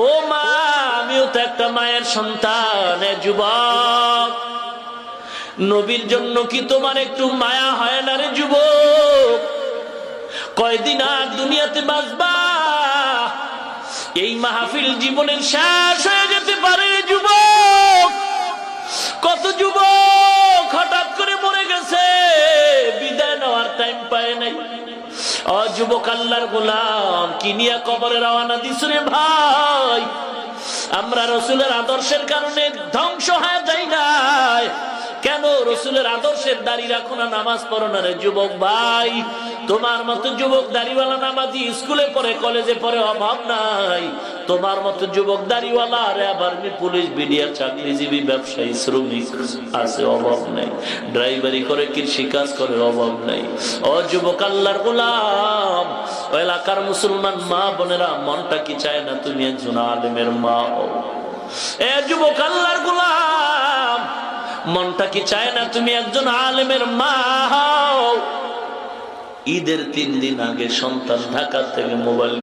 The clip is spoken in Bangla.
ও মা, আমিও তো একটা মায়ের সন্তান। যুবক, নবীর জন্য কি তোমার একটু মায়া হয় না রে যুবক? কয়দিন আর দুনিয়াতে বাঁচবা? এই মাহফিল জীবনের শেষ হয়ে যেতে পারে যুবক। কত যুবক হঠাৎ করে মরে গেছে, বিদায় নেওয়ার টাইম পায় নাই। যুবক, আল্লাহর গোলাম কি নিয়ে কবরে রওনা দিছ রে ভাই? আমরা রসুলের আদর্শের কারণে ধ্বংস হয়ে যাই নাই কেন? রসুলের আদর্শের দাড়ি রাখো না, নামাজ পড়ো না রে যুবক ভাই। তোমার মতো যুবক দাড়িওয়ালা নামাজি স্কুলে পড়ে, কলেজে পড়ে, অভাব নাই। তোমার মতো যুবক দাড়িওয়ালা আর আবার পুলিশ, বিডিআর, চাকরিজীবী, ব্যবসায়ী, শ্রমিক আছে, অভাব নাই। ড্রাইভারি করে, কৃষি কাজ করে, অভাব নাই। ও যুবক, আল্লাহর গোলাম, এলাকার মুসলমান মা বোনেরা, মনটা কি চায় না তুমি একজন আলেমের মা হও? এ যুবক, আল্লাহর গোলাম, মনটা কি চায় না তুমি একজন আলেমের মা হও? ঈদের 3 দিন আগে সন্তান ঢাকা থেকে মোবাইল